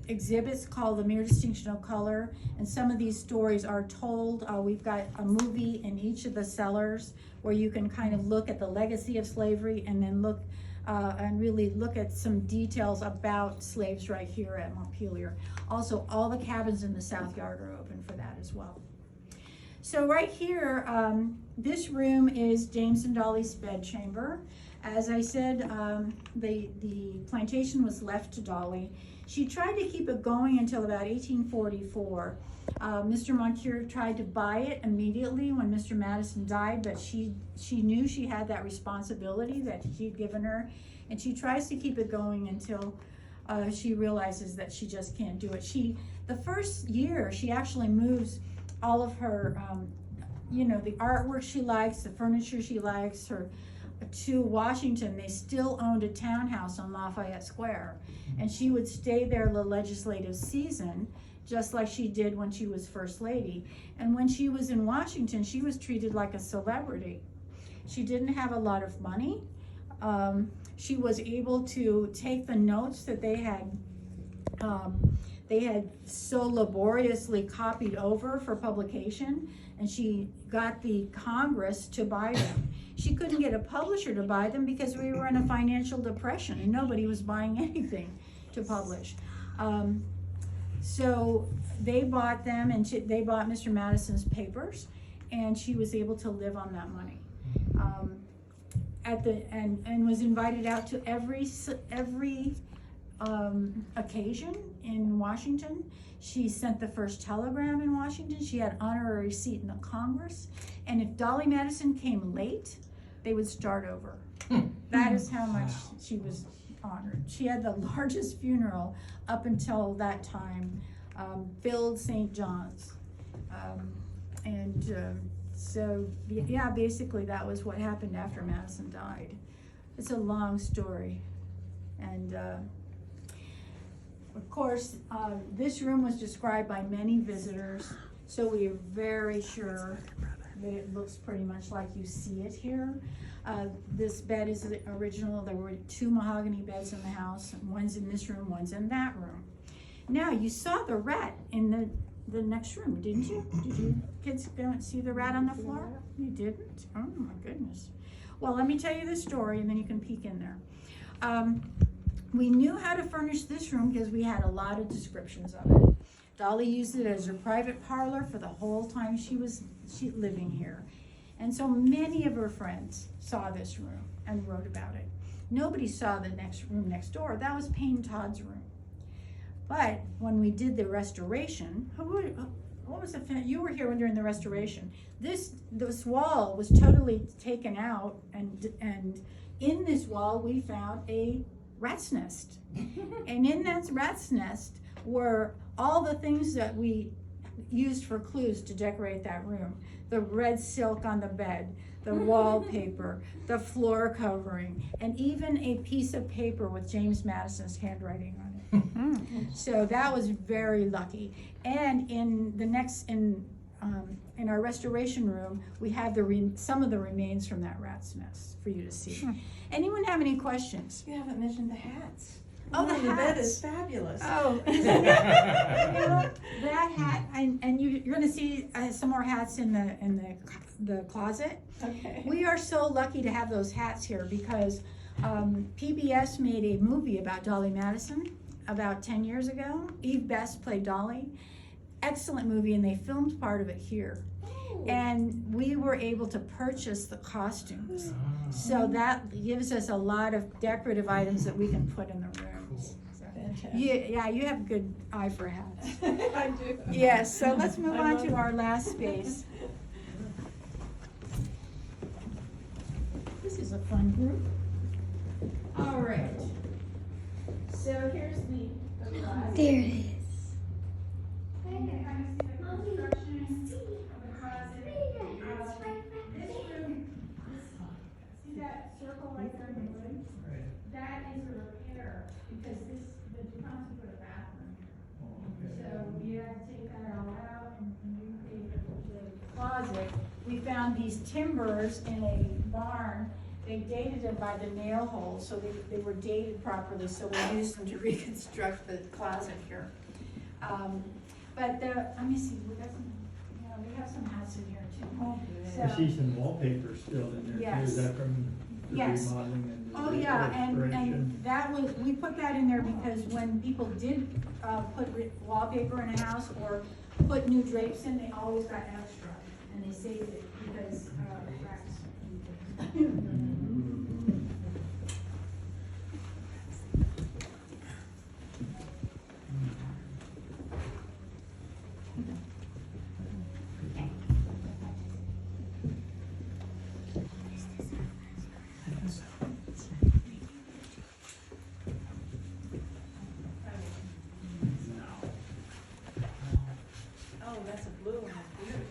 exhibits called The Mere Distinction of Color, and some of these stories are told. We've got a movie in each of the cellars where you can kind of look at the legacy of slavery and then look and really look at some details about slaves right here at Montpelier. Also, all the cabins in the South Yard are open for that as well. So right here, this room is James and Dolly's bedchamber. As I said, the plantation was left to Dolly. She tried to keep it going until about 1844. Mr. Montpelier tried to buy it immediately when Mr. Madison died, but she knew she had that responsibility that he'd given her, and she tries to keep it going until she realizes that she just can't do it. The first year, she actually moves all of her, the artwork she likes, the furniture she likes, to Washington. They still owned a townhouse on Lafayette Square, and she would stay there the legislative season, just like she did when she was First Lady. And when she was in Washington, she was treated like a celebrity. She didn't have a lot of money. She was able to take the notes that they had so laboriously copied over for publication, and she got the Congress to buy them. She couldn't get a publisher to buy them because we were in a financial depression and nobody was buying anything to publish. So they bought them, and they bought Mr. Madison's papers, and she was able to live on that money. And was invited out to every occasion in Washington. She sent the first telegram in Washington. She had honorary seat in the Congress. And if Dolly Madison came late, they would start over. That is how much she was honored. She had the largest funeral up until that time, filled St. John's. So yeah, basically that was what happened after Madison died. It's a long story. And of course, this room was described by many visitors, so we are very sure that it looks pretty much like you see it here. This bed is the original. There were 2 mahogany beds in the house. One's in this room, one's in that room. Now, you saw the rat in the next room, didn't you? Did you kids go see the rat on the floor? You didn't? Oh my goodness. Well, let me tell you the story and then you can peek in there. We knew how to furnish this room because we had a lot of descriptions of it. Dolly used it as her private parlor for the whole time she was living here. And so many of her friends saw this room and wrote about it. Nobody saw the next room next door. That was Payne Todd's room. But when we did the restoration, what was you were here during the restoration. This wall was totally taken out, and in this wall we found a rat's nest. And in that rat's nest were all the things that we used for clues to decorate that room. The red silk on the bed, the wallpaper, the floor covering, and even a piece of paper with James Madison's handwriting on it. So that was very lucky. And in our restoration room, we have some of the remains from that rat's nest for you to see. Anyone have any questions? You haven't mentioned the hats. Oh, the The bed hats. is fabulous. Oh, that hat, and you're going to see some more hats in the closet. Okay. We are so lucky to have those hats here because PBS made a movie about Dolly Madison about 10 years ago. Eve Best played Dolly. Excellent movie, and they filmed part of it here. And we were able to purchase the costumes. So that gives us a lot of decorative items that we can put in the rooms. So, yeah, you have a good eye for hats. I do. Yes, so let's move on to our last space. This is a fun group. All right. So here's the closet. There it is. You can kind of see the construction of the closet. This room, see that circle right there in the wood? That is a repair because the DuPonts put a bathroom. So we had to take that all out and recreate the closet. we found these timbers in a barn. They dated them by the nail holes, so they were dated properly, so we used them to reconstruct the closet here. But let me see, we have some hats in here too. I So- see some wallpaper still in there too. Yes. Is that from the Yes. remodeling and the Oh, yeah, and restoration? that was, we put that in there because when people did, put wallpaper in a house or put new drapes in, they always got extra, and they saved it because, racks. Oh, that's a blue one, that's beautiful.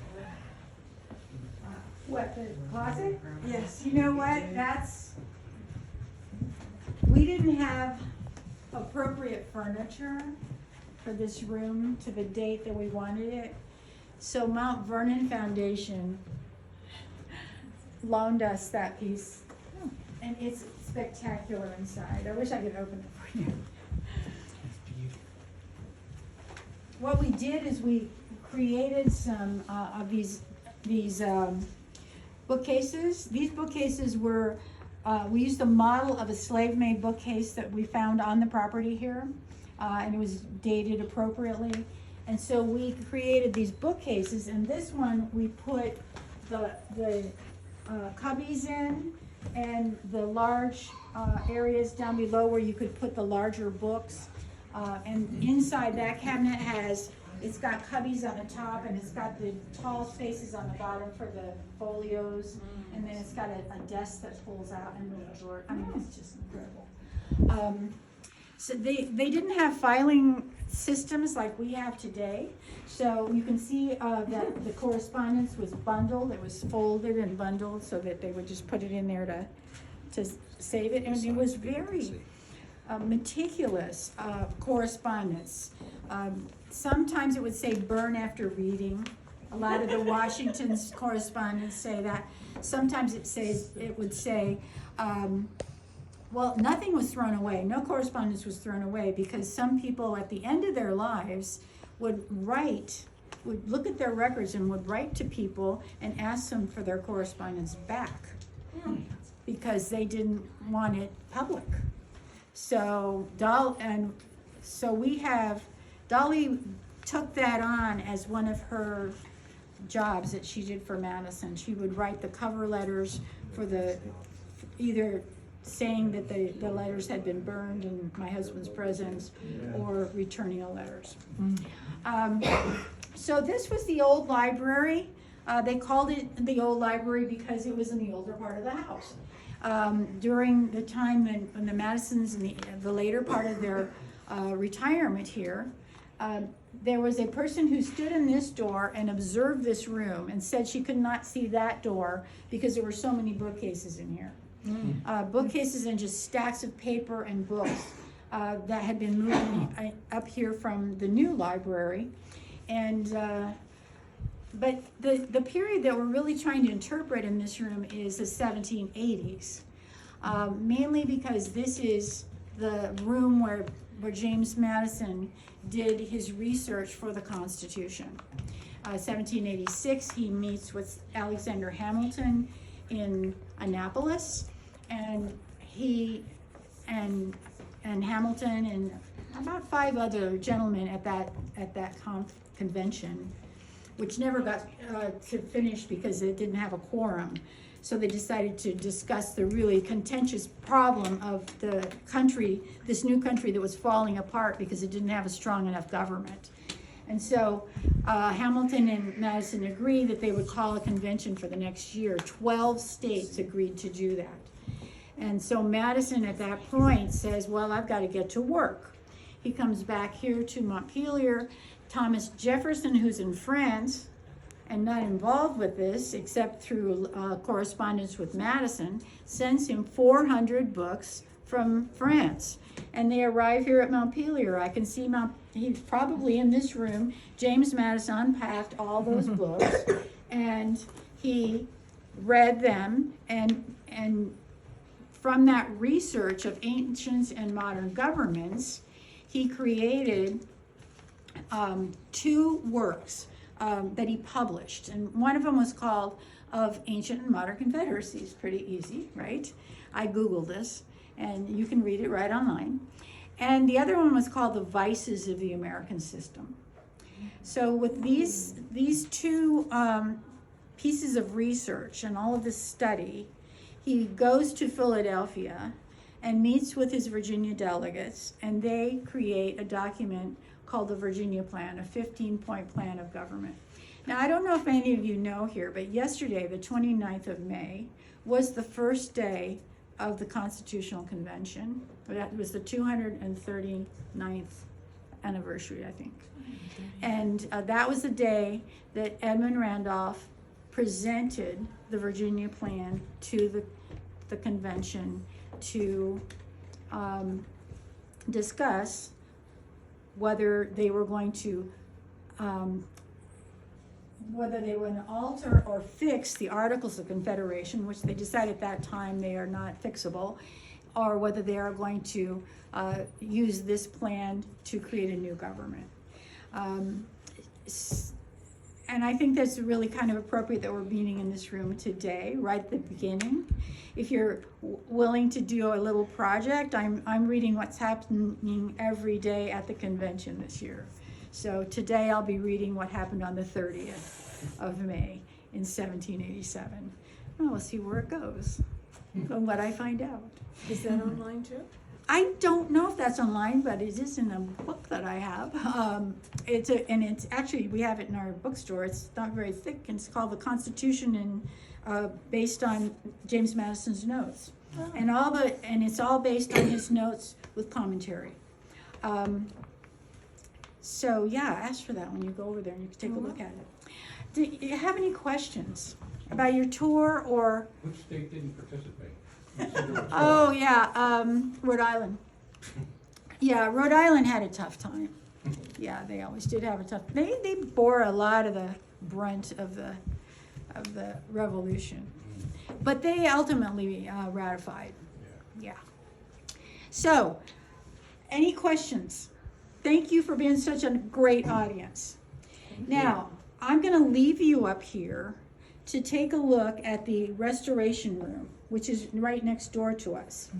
What, the closet? Yes. You know what, we didn't have appropriate furniture for this room to the date that we wanted it. So Mount Vernon Foundation loaned us that piece, and it's spectacular inside. I wish I could open it for you. What we did is we created some of these bookcases. These bookcases were, we used a model of a slave-made bookcase that we found on the property here, and it was dated appropriately. And so we created these bookcases, and this one we put the cubbies in, and the large areas down below where you could put the larger books. And inside that cabinet it's got cubbies on the top, and it's got the tall spaces on the bottom for the folios, and then it's got a desk that pulls out and a drawer. I mean, it's just incredible. So they didn't have filing systems like we have today. So you can see that the correspondence was bundled. It was folded and bundled so that they would just put it in there to save it. And it was very meticulous correspondence. Sometimes it would say burn after reading. A lot of the Washington's correspondence say that. Sometimes it would say, well, nothing was thrown away. No correspondence was thrown away because some people at the end of their lives would look at their records and would write to people and ask them for their correspondence back because they didn't want it public. So Dolly took that on as one of her jobs that she did for Madison. She would write the cover letters for either saying that the letters had been burned in my husband's presence or returning the letters. So this was the old library. They called it the old library because it was in the older part of the house. During the time when the Madisons in the later part of their retirement here, there was a person who stood in this door and observed this room and said she could not see that door because there were so many bookcases in here. Bookcases and just stacks of paper and books that had been moved up here from the new library. And but the period that we're really trying to interpret in this room is the 1780s, mainly because this is the room where James Madison did his research for the Constitution. 1786, he meets with Alexander Hamilton in Annapolis, and he and Hamilton and about 5 other gentlemen at that convention, which never got to finish because it didn't have a quorum. So they decided to discuss the really contentious problem of the country, this new country that was falling apart because it didn't have a strong enough government. And so Hamilton and Madison agreed that they would call a convention for the next year. 12 states agreed to do that. And so Madison at that point says, well, I've got to get to work. He comes back here to Montpelier. Thomas Jefferson, who's in France and not involved with this except through correspondence with Madison, sends him 400 books from France. And they arrive here at Montpelier. I can see he's probably in this room. James Madison unpacked all those books, and he read them, and from that research of ancient and modern governments, he created 2 works that he published, and one of them was called Of Ancient and Modern Confederacies. Pretty easy, right? I Googled this, and you can read it right online. And the other one was called The Vices of the American System. So with these 2 pieces of research and all of this study, he goes to Philadelphia and meets with his Virginia delegates, and they create a document called the Virginia Plan, a 15-point plan of government. Now, I don't know if any of you know here, but yesterday, the 29th of May, was the first day of the Constitutional Convention. That was the 239th anniversary, I think. And that was the day that Edmund Randolph presented the Virginia Plan to the convention to discuss whether they were going to alter or fix the Articles of Confederation, which they decided at that time they are not fixable, or whether they are going to use this plan to create a new government. And I think that's really kind of appropriate that we're meeting in this room today, right at the beginning. If you're willing to do a little project, I'm reading what's happening every day at the convention this year. So today I'll be reading what happened on the 30th of May in 1787. Well, we'll see where it goes and what I find out. Is that online too? I don't know if that's online, but it is in a book that I have. It's actually, we have it in our bookstore. It's not very thick, and it's called The Constitution, and based on James Madison's notes. Oh. And it's all based on his notes with commentary. So yeah, ask for that when you go over there and you can take a look at it. Do you have any questions about your tour or? Which state didn't participate? Oh yeah, Rhode Island. Yeah, Rhode Island had a tough time. Yeah, they always did have a tough. They bore a lot of the brunt of the revolution, but they ultimately ratified. Yeah. So, any questions? Thank you for being such a great audience. Now, I'm going to leave you up here to take a look at the restoration room, which is right next door to us.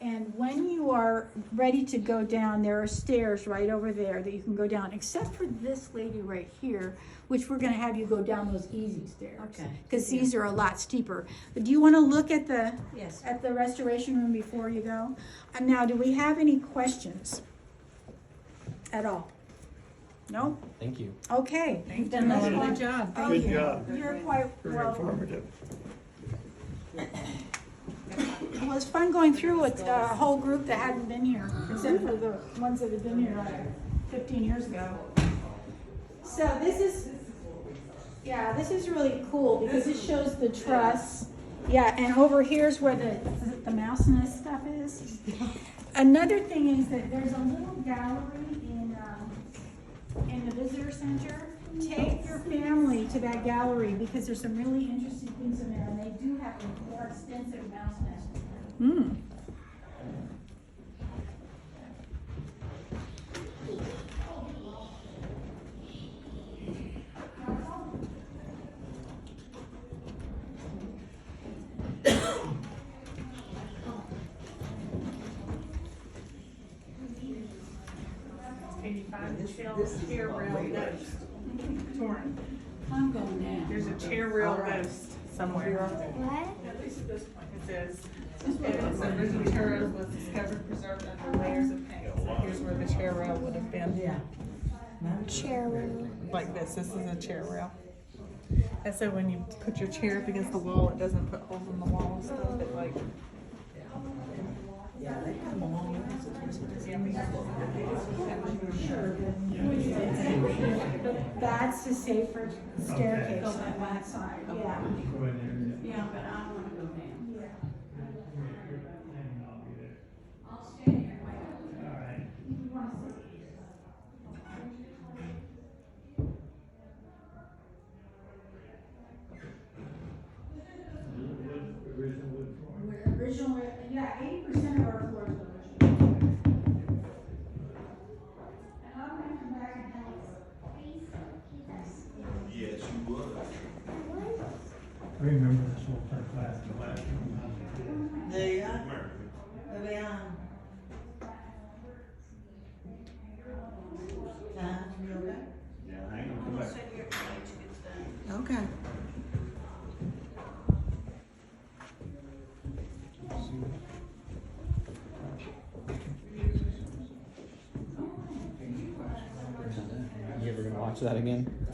And when you are ready to go down, there are stairs right over there that you can go down, except for this lady right here, which we're going to have you go down those easy stairs. Okay. Because these are a lot steeper. But do you want to look at the Yes. at the restoration room before you go? And now, do we have any questions at all? No? Thank you. Okay. You've done a good job. Oh, Good yeah. job. You're quite Very welcome. informative. Well, it's fun going through with a whole group that hadn't been here, except for the ones that had been here like 15 years ago. So this is really cool because it shows the truss. Yeah, and over here's where the mouse nest stuff is. Another thing is that there's a little gallery in the visitor center. Take your family to that gallery because there's some really interesting things in there, and they do have a more extensive mouse nest. Hmm. This chair rail ghost. Torn. I'm going now. There's a chair rail ghost somewhere. What? At least at this point. It says, original chair rail was discovered preserved under layers of paint. So here's where the chair rail would have been. Yeah. Chair room. Like this. This is a chair rail. And so when you put your chair up against the wall, it doesn't put holes in the wall and stuff. It like. That's a safer staircase on that side. Yeah. Yeah, but I don't want to go down. Yeah. I'll stay here. You want to sit? original, yeah, 80% of our floors are original. And I'm gonna come back and help. Yes, you would. I remember this whole class in the last room. There you are. There we are. You okay? Yeah, I ain't gonna come back. Okay. You ever gonna watch that again?